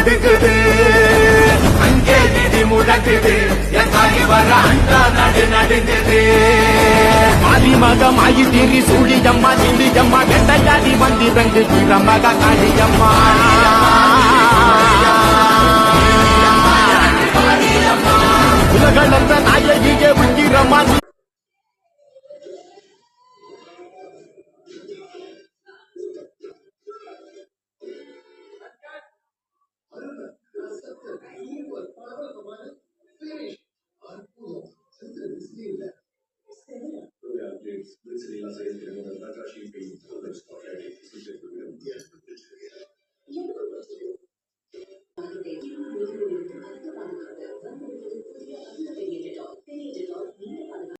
நடுக்குது, அங்கே நிதி முடக்குது, என் தாய் வர அண்டா நடுங்குது. மாலிமக மாயி தீரி சூழியம்மா நிலியம்மா கெட்டையாடி வந்திரங்கு வீரமக காளியம்மா. உலகளந்த நாயகியே உக்கிரமா. Updates, Brazil, Brazil,